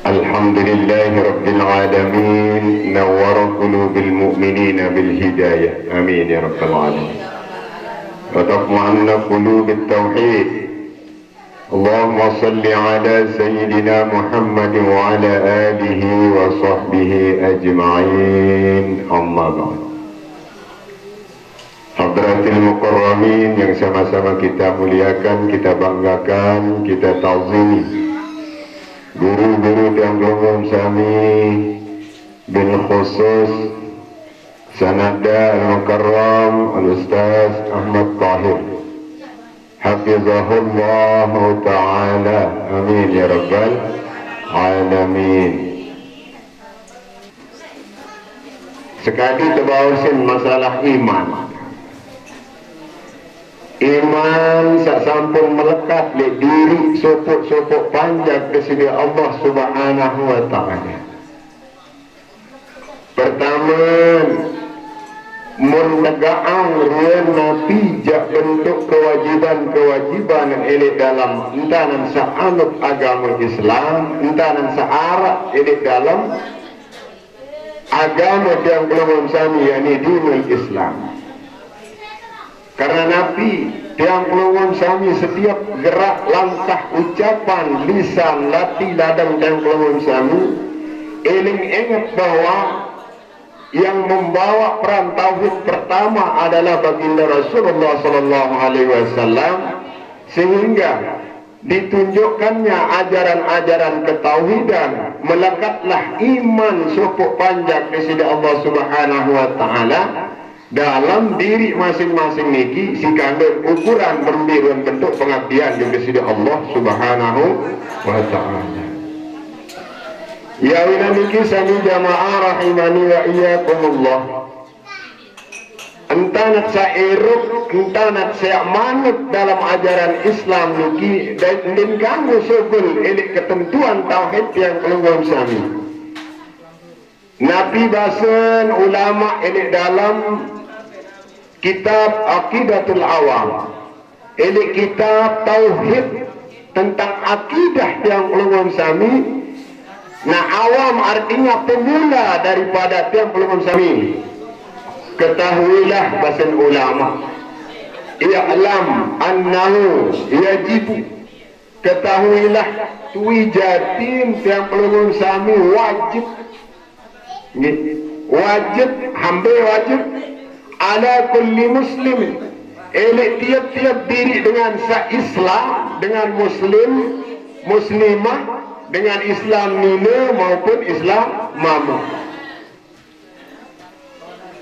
Alhamdulillahi Rabbil Alamin, nawwara qulubil mu'minina bil hidayah, amin ya Rabbal Alamin, wa taqma'anna qulubit tauhid. Allahumma salli ala Sayyidina Muhammad wa ala alihi wa sahbihi ajma'in, amma ba'd. Hadratil Mukarramin yang sama-sama kita muliakan, kita banggakan, kita ta'zimi, guru-guru dan umum sami, bil khusus Sanada Al-Mukarram Al-Ustaz Ahmad Tahir, hafizahullah ta'ala, amin ya Rabbal Alamin. Sekali terbausin masalah iman. Iman sak sampun melekat di diri sopok-sopok panjang kesini Allah Subhanahu wa ta'ala. Pertama, menegakkan ruang nabi jak bentuk kewajiban-kewajiban yang elit dalam entanan sa'anut agama Islam, entanan sa'arak elit dalam agama yang belum sami, yakni dinul Islam. Karena Nabi tiang pelungun sami setiap gerak langkah ucapan lisan lati ladang tiang pelungun sami eling ingat bahwa yang membawa peran tauhid pertama adalah baginda Rasulullah sallallahu alaihi wasallam, sehingga ditunjukkannya ajaran-ajaran ketauhidan melekatlah iman sopok panjang kepada Allah Subhanahu wa ta'ala dalam diri masing-masing niki si kandung ukuran berbiruan bentuk pengabdian yang kepada Allah Subhanahu wa ta'ala. Ya wina niki sami jamaah rahimani wa iyyakumullah. Entanat sairuk, entanat manut dalam ajaran Islam niki dan kamu sugul elik ketentuan tauhid yang keluar sami. Nabi basen ulama elik dalam kitab Aqidatul Awam, ini kitab tauhid tentang akidah yang ulun sami. Nah, awam artinya pemula daripada yang ulun sami. Ketahuilah bahasan ulama, i'lam annahu yajibu, ketahuilah tuwijatin yang ulun sami wajib, wajib hamba wajib ala kulli muslimin, elik tiap-tiap diri dengan sa-Islam, dengan muslim, muslimah, dengan Islam nina maupun Islam mama,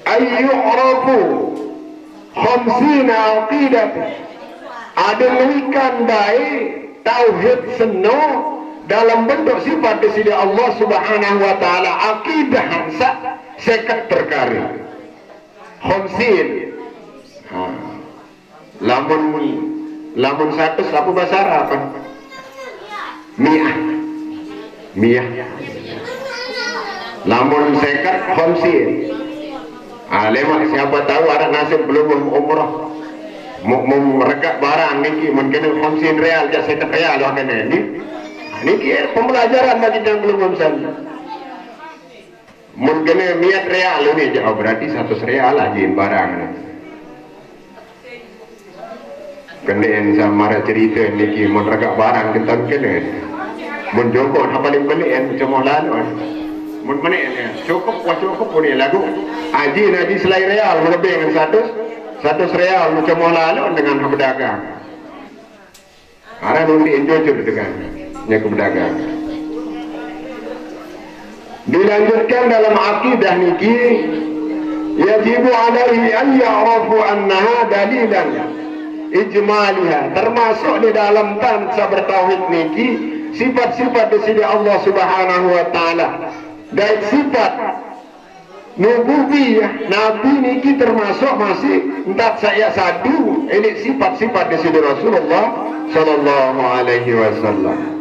ayyu'rafu khamsina aqidat, ada luikan dai tauhid seno dalam bentuk sifat disini Allah Subhanahu wa ta'ala, akidah hansa sekat perkara khamsin. Lamun satu apa bahasa Arab apa? Miyah. Lamun sekat khamsin. Lemak siapa tahu ada nasib belum umrah mau merekak barang niki mungkin khamsin real jak sekat real lah kena niki pembelajaran bagi yang belum sana. Mungkin niat real ini jauh berarti 100 real aja barang. Kenaan sama cerita niki mun ragak barang kentan kena. Mun joko apa paling belian cuma lalu. Mun mana cukup pun lagu. Aji nabi selai real lebih dengan 100 real cuma lalu dengan pedagang. Ada nanti enjoy dengan nyak pedagang. Dilanjutkan dalam akidah niki, yajibu alaihi an ya'rafu annaha dalilan ijmaliha, termasuk di dalam tansa bertauhid niki sifat-sifat di sini Allah Subhanahu wa ta'ala, dan sifat nububiyah nabi niki termasuk masih entah saya sadu ini sifat-sifat dari Rasulullah sallallahu alaihi wasallam.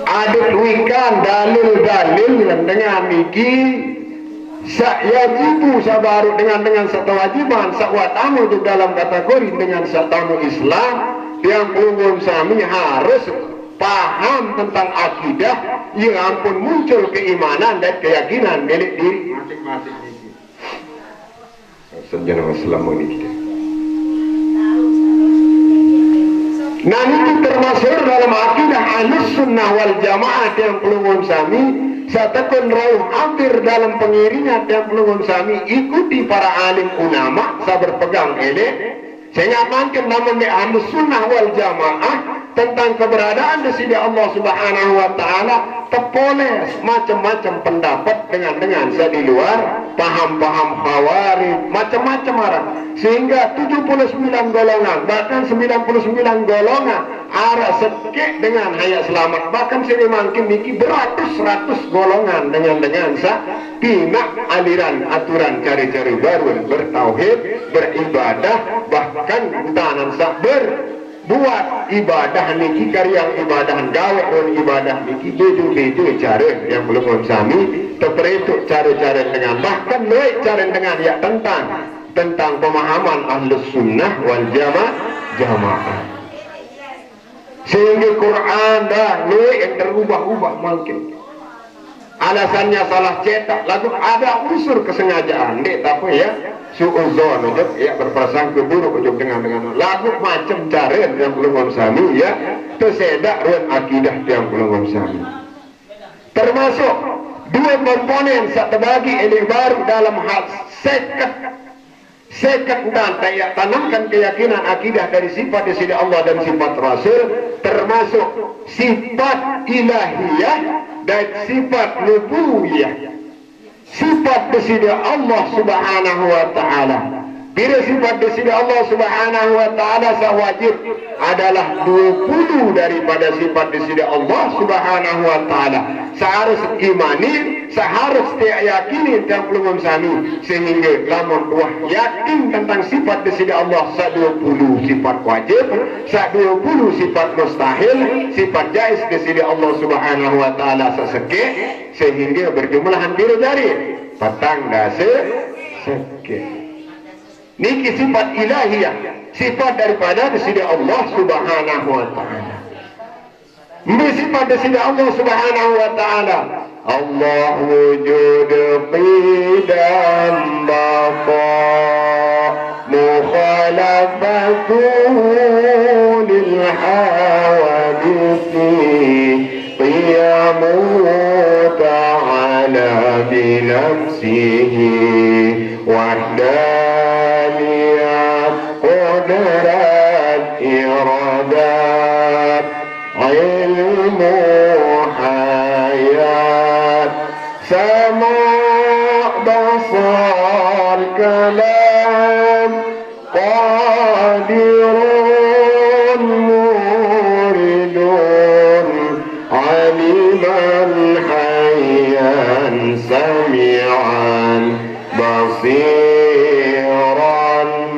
Ada wikan dalil-dalil dengan niki saya ibu sabaru dengan satu wajiban sakwat tamu itu dalam kategori dengan satamu Islam yang umum sami harus paham tentang akidah yang ampun muncul keimanan dan keyakinan milik diri masing-masing ini. Sejarah Islam ini. Nah itu termasuk dalam akidah Ahlus Sunnah wal Jamaah yang umum sami. Satakun rauh hampir dalam pengiringan yang belum sami ikuti para alim ulama saya berpegang ini sehingga makin namun Ahlus Sunnah wal Jamaah tentang keberadaan di sini Allah Subhanahu wa taala terpoles macam-macam pendapat dengan saya di luar paham-paham khawarij macam-macam arah sehingga 79 golongan bahkan 99 golongan arah sekek dengan hanya selamat bahkan sini makin niki beratus-ratus golongan dengan sa pinak aliran aturan cari-cari baru bertauhid beribadah bahkan tanan sa buat ibadah niki karyang ibadah gawe on ibadah niki bedu cara yang belum sami terperetuk cara-cara dengan bahkan loik cara dengan ya tentang pemahaman Ahlus Sunnah wal Jamaah sehingga Quran dah loik yang terubah-ubah mungkin alasannya salah cetak lalu ada unsur kesengajaan dek tapi ya suuzon ya berprasangka buruk dengan lagu macam cara yang belum sami ya tersedak ruang akidah yang belum sami termasuk dua komponen satu bagi ini baru dalam hal sekat dan tanamkan keyakinan akidah dari sifat di sini Allah dan sifat Rasul termasuk sifat ilahiyah dan sifat nubuwiyah sifat di sini Allah Subhanahu wa taala. Bila sifat di sini Allah Subhanahu wa taala sewajib adalah 20 daripada sifat di sini Allah Subhanahu wa taala. Seharus imani, seharus yakini dan belum sami sehingga lamun buah yakin tentang sifat di sini Allah sa20 sifat wajib, sa20 sifat mustahil, sifat jaiz di sini Allah Subhanahu wa taala seseke sehingga berjumlah hampir dari patang dasa seke. Niki sifat ilahiyah, sifat daripada di sini Allah Subhanahu wa taala. Ini sifat di sini Allah Subhanahu wa taala. Allah wujud qidam baqa mukhalafatuhu lil hawadisi qiyamu ta'ala bi nafsihi wahdaniyat qudrat iradat ilmu hayat sama basar kalam qadirun muridun aliman hayyan sami'an basiran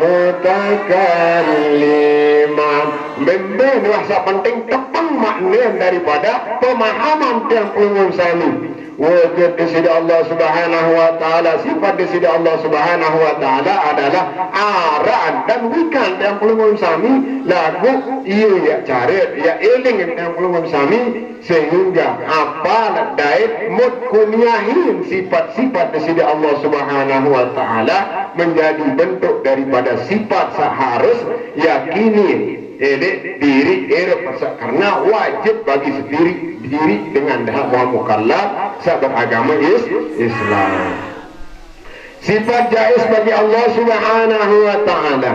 mutakalliman memben wahsa penting tepang makna daripada pemahaman yang umum sami wujud di sini Allah Subhanahu wa taala sifat di sini Allah Subhanahu wa taala adalah aran dan wikan yang umum sami lagu iya ya cara ya eling yang umum sami sehingga apa dait mut kunyahin sifat-sifat di sini Allah Subhanahu wa taala menjadi bentuk daripada sifat seharus yakini diri karena wajib bagi sendiri diri dengan dakwah mukallaf beragama Islam. Sifat jaiz bagi Allah Subhanahu wa taala.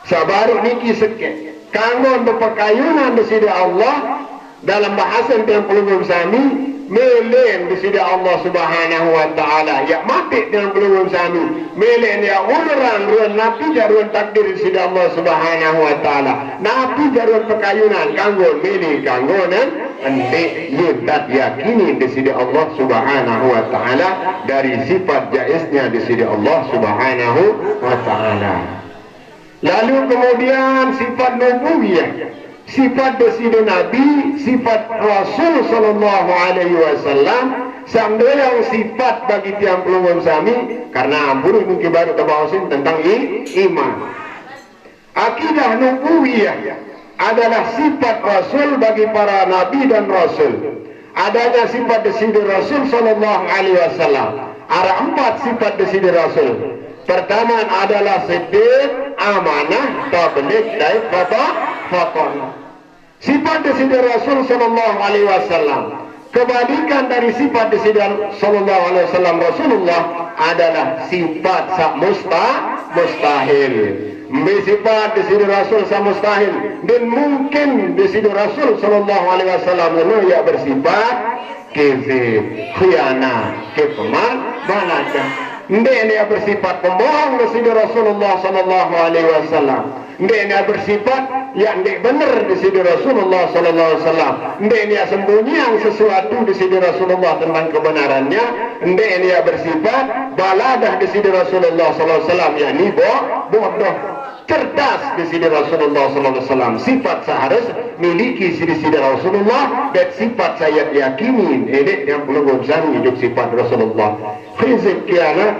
Sabaru niki seke. Kangon berpakayunan di sini Allah dalam bahasa yang belum sami melen di sini Allah Subhanahu wa taala ya mati dengan pelungum sami melen ya umuran ruan nabi jaruan takdir di sini Allah Subhanahu wa taala nabi jaruan pekayunan kanggo meli kanggonan ente yutat yakini di sini Allah Subhanahu wa taala dari sifat jaiznya di sini Allah Subhanahu wa taala. Lalu kemudian sifat nubuwiyah, sifat desidu Nabi, sifat Rasul Sallallahu Alaihi Wasallam, sambil sifat bagi tiang pelungum sami, karena buruk mungkin baru terbawasin tentang iman. Akidah nubuwiyah adalah sifat Rasul bagi para Nabi dan Rasul. Adanya sifat desidu Rasul Sallallahu Alaihi Wasallam. Ada 4 sifat desidu Rasul. Pertama adalah siddiq, amanah, tabligh, dan faton. Sifat desidu Rasul Sallallahu Alaihi Wasallam, kebalikan dari sifat desidu Sallallahu Alaihi Wasallam Rasulullah adalah sifat mustahil. Sifat desidu Rasul sa mustahil dan mungkin desidu Rasul Sallallahu Alaihi Wasallam ya bersifat kizib, khianat, kepemaluan. Ndek dia bersifat pembohong di Rasulullah Sallallahu Alaihi Wasallam. Ndek dia bersifat yang ndek benar di sini Rasulullah Sallallahu Alaihi Wasallam. Ndek dia sembunyian sesuatu di sini Rasulullah tentang kebenarannya. Ndek dia bersifat baladah di sini Rasulullah Sallallahu Alaihi Wasallam, yakni bodoh. Cerdas di sini Rasulullah Sallallahu Alaihi Wasallam. Sifat seharus miliki di sini Rasulullah dan sifat saya yakini ini yang belum bisa hidup sifat Rasulullah. Khizib kianah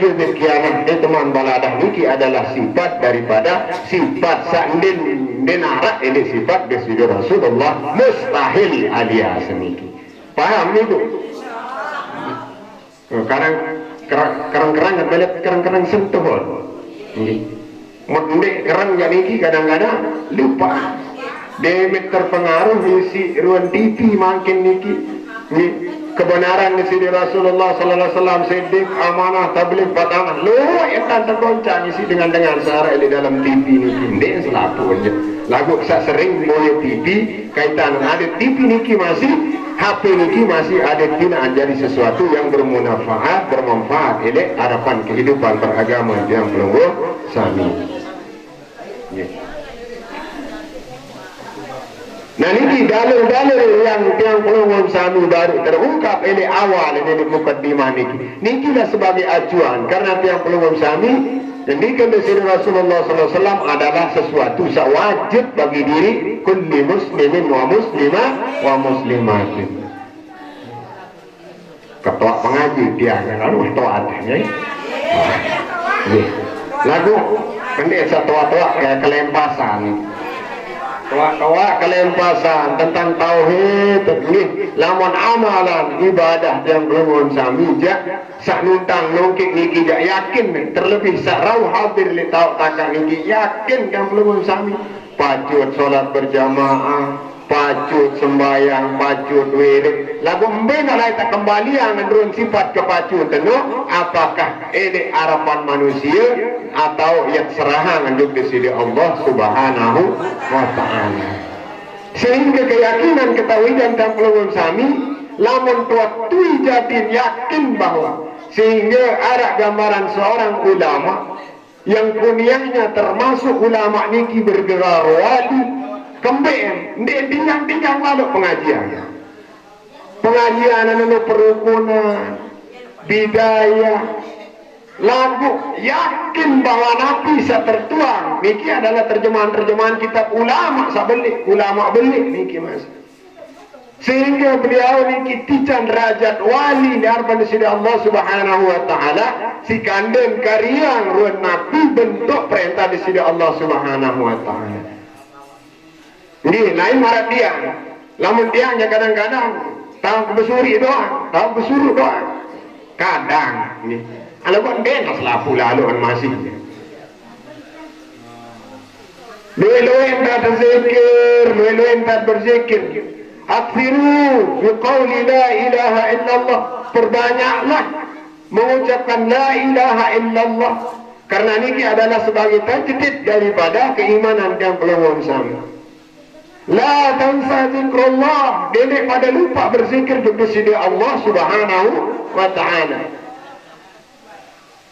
teman baladah niki adalah sifat daripada sifat sa'ndin denara ini sifat di sini Rasulullah mustahil alias niki. Paham itu? Kerang-kerang belet kerang-kerang sentuh. Nggih. Mendek kerang janiki kadang-kadang lupa demet terpengaruh isi ruang TV makin niki kebenaran di sini Rasulullah Sallallahu Alaihi Wasallam siddiq amanah tabligh fatanah lo etan tergoncang isi dengan searah di dalam TV niki ndek selaku aja lagu sak sering moyo TV kaitan ada TV niki masih HP niki masih ada binaan jadi sesuatu yang bermanfaat elek harapan kehidupan beragama yang belum sami. Nah ini dalil-dalil yang pelungum sami baru terungkap ini awal ini di mukaddimah niki lah sebagai acuan karena tiang pelungum sami dan dikendali Rasulullah SAW adalah sesuatu wajib bagi diri kulli muslimin wa muslimah wa muslimatin. Ketua pengaji dia kan taatnya lagu pendek tua-tua kayak kelempasan tua-tua kelempasan tentang tauhid ini lamun amalan ibadah yang belum sami sak nuntang nongkik niki jak yakin terlebih sak rauh hadir li tau takang niki yakin yang belum sami pacut solat berjamaah pacut sembayang, pacut wirid lagu mbena lai tak kembali yang menurun sifat kepacut tentu apakah ini harapan manusia atau yang serahan untuk di sini Allah Subhanahu wa ta'ala sehingga keyakinan ketahuidan dan pelungum sami lamun tuatui jadin yakin bahwa sehingga ada gambaran seorang ulama yang kunyahnya termasuk ulama niki bergelar wali kembali tinggal lalu pengajian anu perukunan bidayah lagu yakin bahwa Nabi bisa tertuang niki adalah terjemahan kitab ulama beli niki mas sehingga beliau niki tican derajat wali di hadapan Allah Subhanahu wa ta'ala si kanden karyang ruan Nabi bentuk perintah di sini Allah Subhanahu wa ta'ala. Ini lain marah tiang lamun tiangnya kadang-kadang tahu besuri doang tahu besuru doang kadang ini ala buat benas lah pula aluan masih luwe-luwe tak berzikir luwe-luwe tak berzikir aksiru biqawli la ilaha illallah perbanyaklah mengucapkan la ilaha illallah karena ini adalah sebagai tajdid daripada keimanan yang belum sama. La tansa zikrullah, dene pada lupa berzikir kepada Allah Subhanahu wa taala.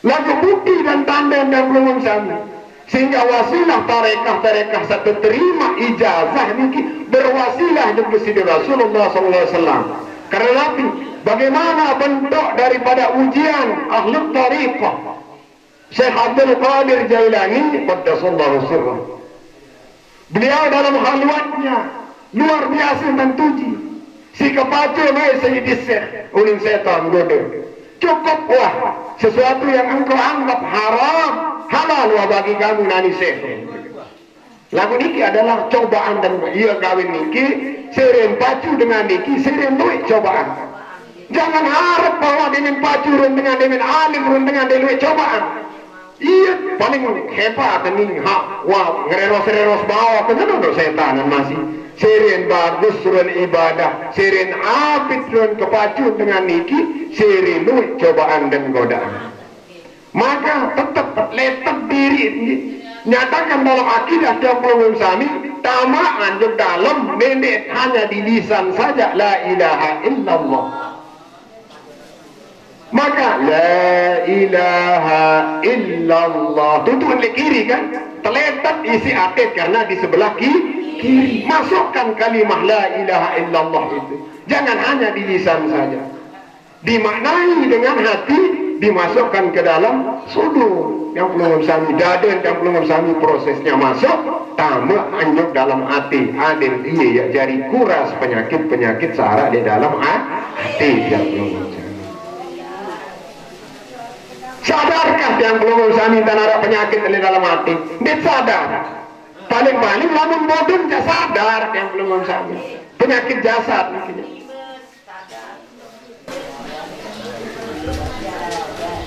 Lagu bukti dan tanda yang belum sami. Sehingga wasilah tarekah satu terima ijazah niki berwasilah kepada Rasulullah sallallahu alaihi wasallam. Karena Nabi, bagaimana bentuk daripada ujian ahli tariqah Syekh Abdul Qadir Jailani qaddasallahu sirrah. Beliau dalam halwatnya luar biasa mentuji si kepacu naik Sayyidi Syekh ulin setan godo. Cukup wah sesuatu yang engkau anggap haram halal wah bagi kamu nani Syekh. Lagu niki adalah cobaan dan ia kawin niki seren pacu dengan niki seren duit cobaan. Jangan harap bahwa dengan pacu dengan alim dengan duit cobaan. Iya paling hebat nih wah ngereros bawa kenapa untuk setan masih seren bagus suruh ibadah seren abid suruh kepacu dengan niki seren duit cobaan dan godaan. Maka tetap letak diri nyatakan dalam akidah Jabul Sami tamaan di dalam nenek hanya di lisan saja la ilaha illallah. Maka la ilaha illallah tutup di kiri kan terletak isi atit karena di sebelah kiri masukkan kalimah la ilaha illallah itu jangan hanya di lisan saja dimaknai dengan hati dimasukkan ke dalam sudur yang belum sami daden yang belum sami prosesnya masuk tambah anjuk dalam hati aden dia ya jari kuras penyakit searah di dalam hati yang belum sami. Sadarkah yang belum sami dan ada penyakit di dalam hati? Dia sadar. Paling-paling lamun bodoh dia sadar yang belum sami. Penyakit jasad mungkin.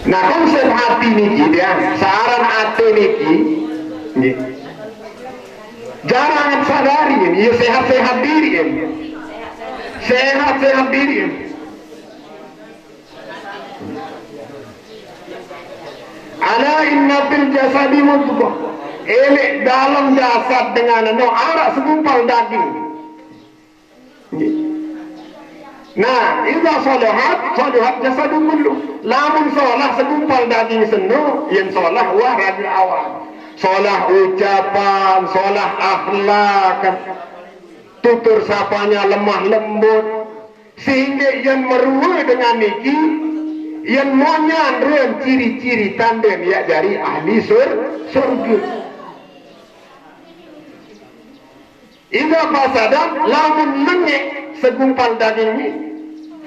Nah konsep hati niki dia saran hati niki jangan sadari ini ya sehat-sehat diri ini sehat-sehat diri ini. Ala inna fil jasadi mudghah elek dalam jasad dengan arak segumpal daging. Nah, idza salahat jasadu kullu. Lamun salah segumpal daging seno, yen salah wa rajul awal. Salah ucapan, salah akhlak, tutur sapanya lemah lembut sehingga yen meruwe dengan niki yen monyan reun ciri-ciri tanden ya dari ahli surga. Idza fasadat lamun lengek segumpal daging ini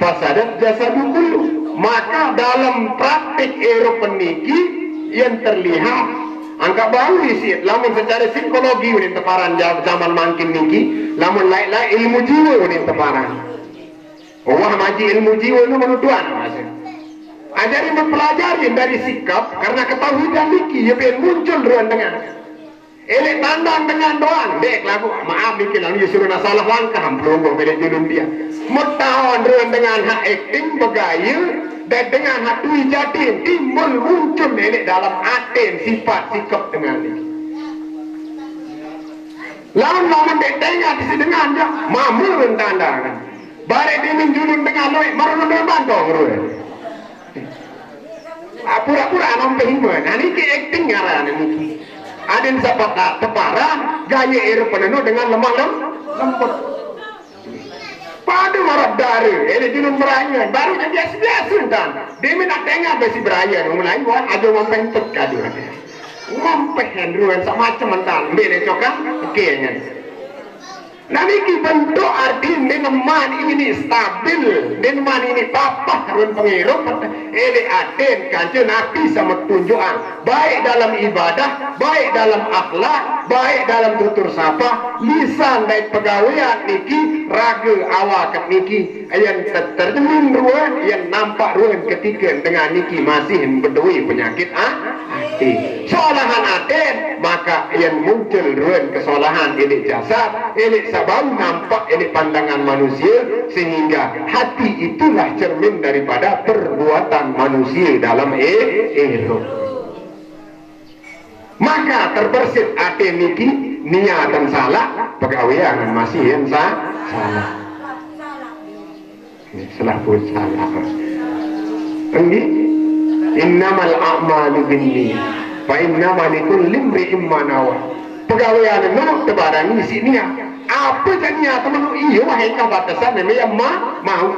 fasadat jasadu kullu. Maka dalam praktik Eropa niki yang terlihat angka bau isi lamun secara psikologi udah teparan zaman makin niki lamun lain ilmu jiwa udah teparan wah maji ilmu jiwa itu menuduhan masih ajari mempelajari dari sikap karena ketahui dan niki ya pengen muncul ruang dengan elek tandang dengan doang dek lagu maaf bikin lalu suruh salah langkah belum beda julum dia mutawan ruang dengan hak acting begaya dan dengan hak tui jatin timbul muncul elek dalam aten sifat sikap dengan ini lawan dek tengah di dengan dia mamurun tandang barek dimin julum dengan loe marun bantong ruang pura-pura nampak himbauan. Nah ini acting ngaran ini. Ada yang sepakat teparan gaya Eropa dengan lemah lembut. Pada marah dari, ini junun beraya, baru jadi biasa kan. Dia nak tengah besi beraya, mulai buat ada mempentuk kadu. Mempen ruan sama macam mental, beda cokan, kayaknya. Nah ini bentuk arti neneman ini stabil, neneman ini papa ruan pengirup, ini aden kanjeng Nabi sama tunjukan, baik dalam ibadah, baik dalam akhlak, baik dalam tutur sapa, lisan dan pegawaian niki, raga awak niki, yang tercermin ruan, yang nampak ruan ketika dengan niki masih berdui penyakit hati. Solahan aden, maka yang muncul ruan kesolahan ini jasad, ini sabau nampak ini pandangan manusia sehingga hati itulah cermin daripada perbuatan manusia dalam Eropa. Maka terbersit hati niki niatan salah pegawaian masih yang salah salah pun salah ini innamal a'malu binniyat fa innamal likulli imri'in ma nawa pegawaian nu tebarang isi niat apa jadinya teman iyo wahai kau batasan yang mau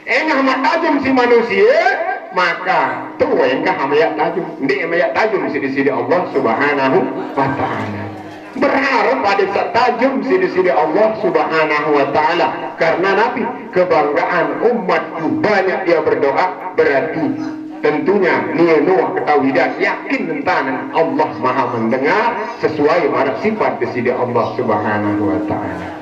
engah tajam si manusia maka tu yang kahamaya tajam ndi maya tajam sidi-sidi Allah Subhanahu wa taala berharap pada saat tajam sidi-sidi Allah Subhanahu wa taala karena Nabi kebanggaan umatku banyak dia berdoa berarti tentunya nia Nuh ketahui dan yakin tentang Allah Maha mendengar sesuai pada sifat sidi Allah Subhanahu wa taala.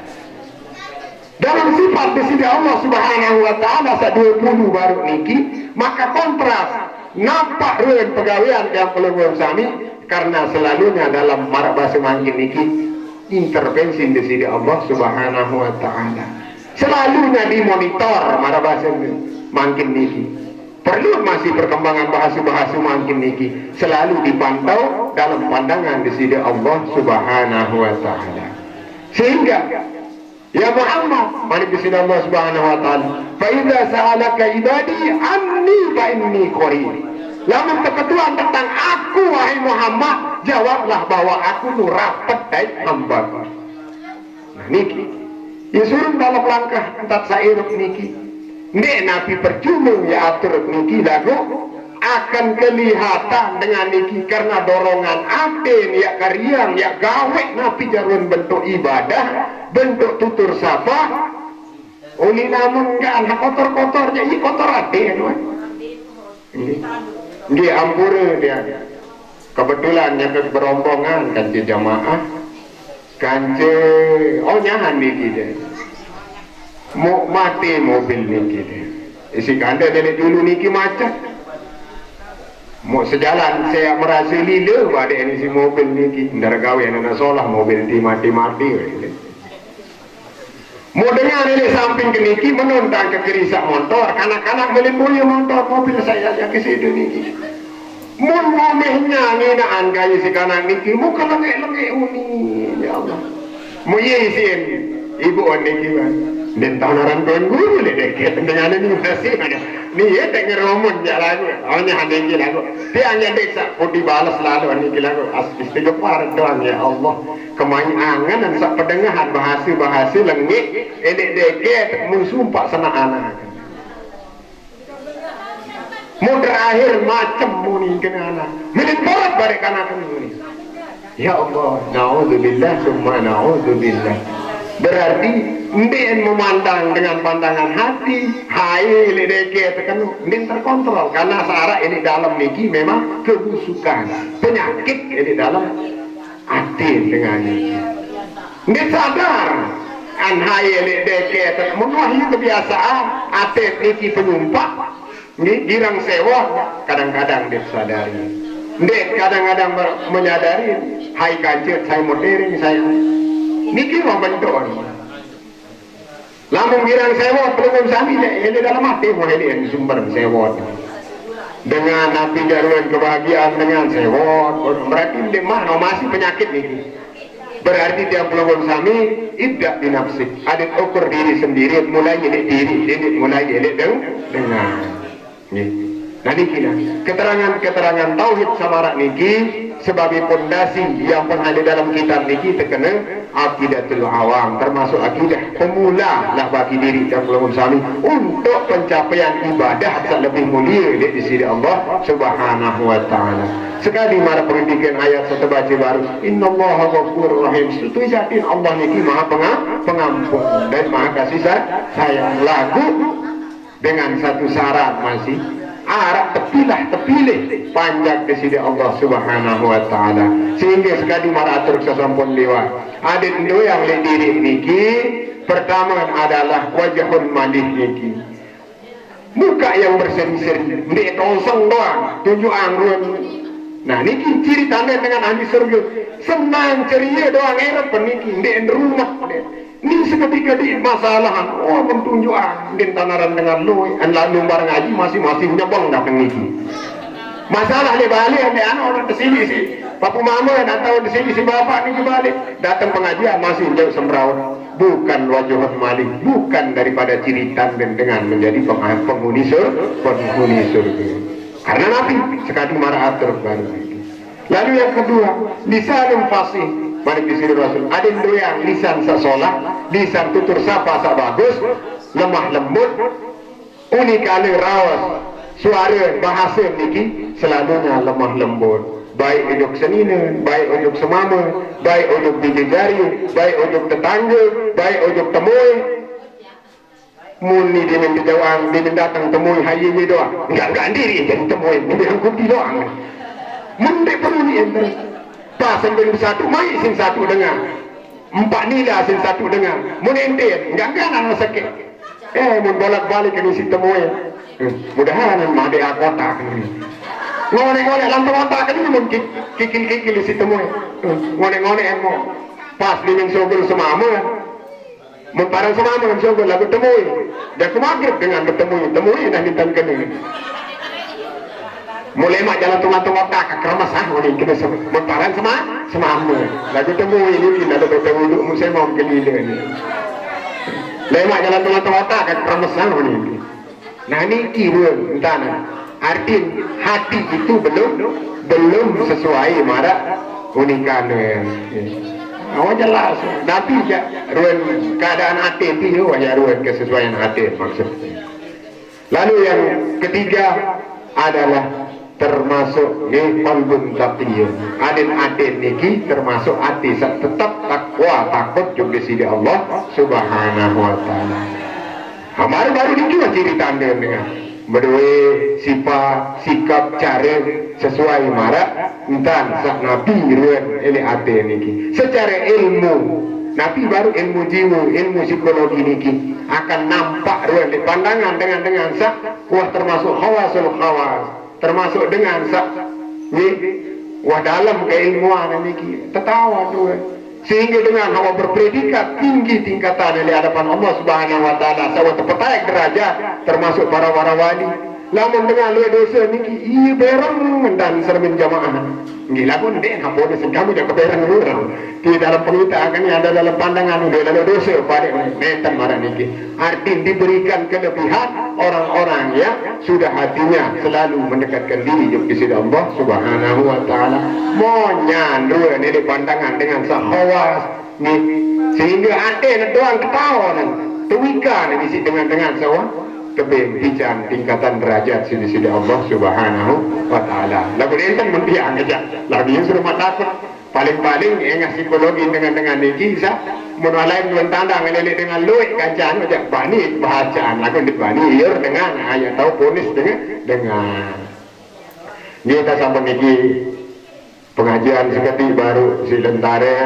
Dalam sifat di sini Allah Subhanahu wa taala sa 20 baru niki maka kontras nampak reun pegawaian yang pelungun sami karena selalunya dalam marak bahasa mangkin niki intervensi di sini Allah Subhanahu wa taala selalunya dimonitor marak bahasa mangkin niki perlu masih perkembangan bahasa mangkin niki selalu dipantau dalam pandangan di sini Allah Subhanahu wa taala sehingga ya Muhammad, mari bismillah Allah Subhanahu wa taala. Fa idza sa'alaka ibadi anni fa inni qarib. Lamun keketuan tentang aku wahai Muhammad, jawablah bahwa aku nu rapat dai hamba. Nah niki. Ya suruh dalam langkah entat sairuk niki. Nek Nabi percuma ya atur niki lagu akan kelihatan dengan niki karena dorongan aten ya karyang ya gawe Nabi jarun bentuk ibadah bentuk tutur sapa uli namun enggak anak kotor-kotornya ini kotor aten ini ampure dia kebetulan yang berombongan kan di jamaah kance oh nyahan niki deh mau mati mobil niki deh isi kanda dari dulu niki macet mau sejalan saya merasa lila pada ini si mobil ni ndara gawe anak solah mobil di mati mau dengar ini samping ke niki menonton ke kirisak motor kanak-kanak melimpuli motor mobil saya yang ke situ niki mau ngomehnya nginaan kaya si kanak niki mau kelengek-lengek uni ya Allah mau isin ibu niki kan dan tahunan tuan guru le deket dengan ini masih ada ni ya tengah romun jalan awalnya handengi lagu dia hanya desa putih balas lalu ini lagu istighfar doang ya Allah kemain angan dan sak pedengahan bahasa lengit ini deket musumpah sana anak mau terakhir macam muni kena anak milik borat balik anak ini ya Allah na'udzubillah summa na'udzubillah berarti ndien memandang dengan pandangan hati hai ledeke tekan ndien terkontrol karena sara ini dalam niki memang kebusukan penyakit ini dalam hati dengan niki ndien sadar an hai ledeke tekan menuhi kebiasaan hati niki penyumpak niki girang sewa kadang-kadang dia sadari ndien kadang-kadang menyadari hai kancet saya modern saya niki mau bentuk lamun girang sewot belum sami ini dalam hati mau ini yang sumber sewot dengan nabi jaruan kebahagiaan dengan sewot berarti dia mana masih penyakit niki berarti dia belum sami tidak dinafsik adik ukur diri sendiri mulai ini diri mulai ini dengan nah niki keterangan tauhid samarak niki sebagai pondasi yang pernah di dalam kitab niki terkena akidatul awam termasuk akidah pemula lah bagi diri yang belum sami untuk pencapaian ibadah yang lebih mulia di sisi Allah Subhanahu wa taala. Sekali mara pendidikan ayat satu baca baru innallaha ghafurur rahim itu yakin Allah niki maha pengampun dan maha kasih sayang lagu dengan satu syarat masih arak tepilih panjang di sini Allah Subhanahu wa taala sehingga sekali maratur sesampun lewat adik itu yang diri niki pertama adalah wajahun malih niki muka yang berseri-seri ndek kosong doang tunjuk anggun nah niki ciri tanda dengan ahli surga senang ceria doang erat peniki ndek rumah ini seketika di masalah oh mentunjuk din tanaran dengan lu an lalu barang ngaji masih nyebong datang niki Masalah dia balik ada anak orang di sini sih. Papu mama datang di sini si bapak ni balik. Datang pengajian masih jauh sembraut. Bukan wajah malik, bukan daripada ciri tanda dengan menjadi penghuni surga. Karena Nabi sekali marah atur baru. Lalu yang kedua, lisanul fasih. Balik di sini Rasul. Ada yang lisan sasolah, lisan tutur sapa sa bagus, lemah lembut, unik ale rawas. Suara bahasa niki selalunya lemah lembut. Baik untuk senina, baik untuk semama, baik untuk bidadari, baik untuk tetangga, baik untuk temui. Muni dia minta jawab, dia datang temui hari ini doang. Enggak diri jadi temui, dia angkuti doang. Muni perlu ni enter. Pas sambil satu, mai sin satu dengar. 4 nila sin satu dengar. Muni enter, enggak anak sakit. Mun bolak-balik ke si temui. Mudahan made kota ni. Ngone-ngone lantang otak kan ni mungkin kikil-kikil di situ mo. Ngone-ngone mo. Pas di ning sogol semama. Mun parang semama ng sogol lagu temui. Dia kumagrib dengan temui dan ditangkan ni. Mulai mak jalan tengah-tengah otak keramas ngone kita mun parang semama. Lagu temui ni kita ada bertemu musim mau kelile ni. Lemak jalan tengah-tengah otak keramas ngone. Nah ini kiwon entana. Arti hati itu belum sesuai marah unikan. Oh jelas. Nabi ya ruan keadaan hati itu ya ruan kesesuaian hati maksudnya. Lalu yang ketiga adalah termasuk qalbun taqiyun. Adin niki termasuk hati tetap takwa takut juga di Allah Subhanahu wa taala. Baru niki ciri tanda dengan berdua sifat sikap cara sesuai marah entan sak nabi ruan ini ate niki secara ilmu nabi baru ilmu jiwa ilmu psikologi niki akan nampak ruan di pandangan dengan sak wah termasuk hawasul hawas termasuk dengan sak ni wah dalam keilmuan niki tertawa ruan sehingga dengan hawa berpredikat tinggi tingkatan di hadapan Allah Subhanahu wa taala sawa terpetai derajat termasuk para wali. Lamun dengan lu dosa niki iya berang dan sermin jamaah. Gila pun deh hapone kamu jangan keberang orang. Di dalam penguita akan ada dalam pandangan udah lalu dosa pada netan marah niki. Arti diberikan kelebihan orang-orang yang sudah hatinya selalu mendekatkan diri di sisi Allah Subhanahu wa taala. Monyan dua ini pandangan dengan sahawas ni sehingga ada doang ketawa dan tuikan di sisi dengan sawah kebencian tingkatan derajat sisi Allah Subhanahu wa taala. Lagu enten mendiang aja. Lagu yang suruh takut paling-paling yang psikologi dengan niki sa mun lain mun tanda ngelele dengan luik kancaan aja bani bacaan lagu di bani ieur dengan ayat tahu ponis dengan kita sampai niki pengajian sekali baru si lentare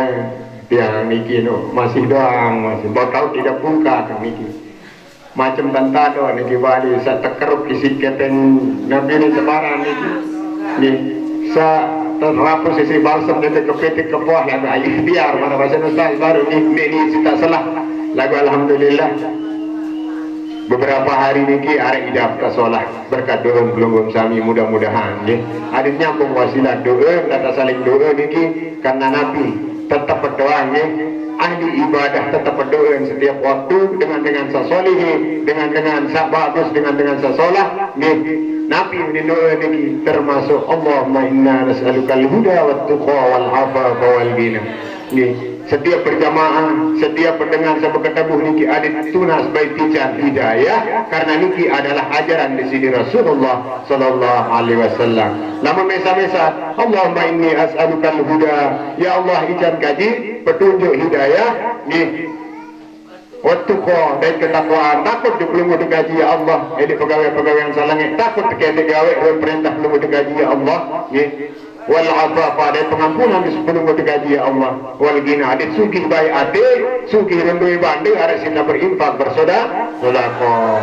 yang niki no masih doang masih bakal tidak buka ke niki macam tantado niki bali sa tekeruk isi keteng nabi ni sebarang niki ni sa terrapu sisi balsam nete kepetik ke buah lagu ayu biar mana bahasa Ustaz baru ni tak salah lagu alhamdulillah beberapa hari niki arek idap ta solah berkat doa belum sami mudah-mudahan nggih ada nyambung wasilah doa data saling doa niki karena nabi tetap berdoa nggih ahli ibadah tetap berdoa setiap waktu dengan sasolihi dengan bagus dengan sasolah nih nabi doa ini termasuk Allahumma inna nas'aluka al-huda wat tuqa wal afafa wal ghina nih setiap berjamaah setiap pendengar sampai ketabuh niki ada tunas baik tijan hidayah karena niki adalah ajaran di sini Rasulullah sallallahu alaihi wasallam lama mesa-mesa Allahumma inni as'aluka al-huda ya Allah ijan kaji petunjuk hidayah nih waktu kau dan ketakwaan takut di belum gaji ya Allah ini pegawai-pegawai yang salangnya takut terkait gawe perintah belum gaji ya Allah nih wal afafa ada pengampunan di sebelum gaji ya Allah wal gina ada sugih baik ade sugih rendui bande ada sina berinfak bersedekah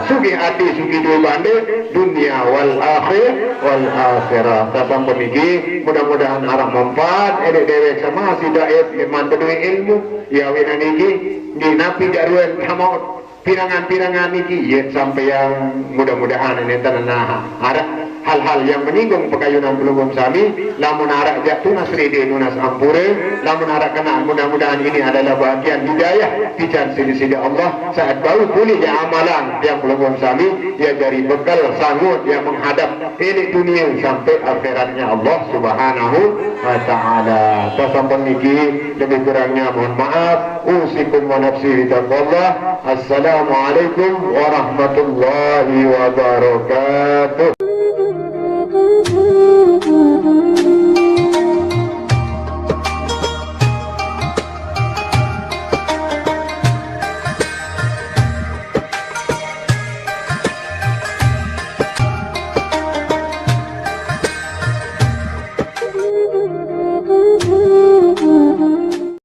sugih ade sugih dua bande dunia wal akhirah tasam peniki mudah-mudahan arah manfaat dewek sama si daet iman berdua ilmu ya wina niki di napi daruan hamau pirangan-pirangan niki ya sampai yang mudah-mudahan ini tanah arah hal-hal yang menyinggung pekayunan pelunggung sami, lamun arak jak tunas rede nunas ampure, lamun arak kena mudah-mudahan ini adalah bahagian hidayah pijan sidi-sidi Allah saat baru pulih ya amalan yang pelunggung sami ya dari bekal sanggup yang menghadap ini dunia sampai akhiratnya Allah Subhanahu wa ta'ala. Tasampun niki lebih kurangnya mohon maaf. Usikum wa nafsi bitaqwallah. Assalamualaikum warahmatullahi wabarakatuh.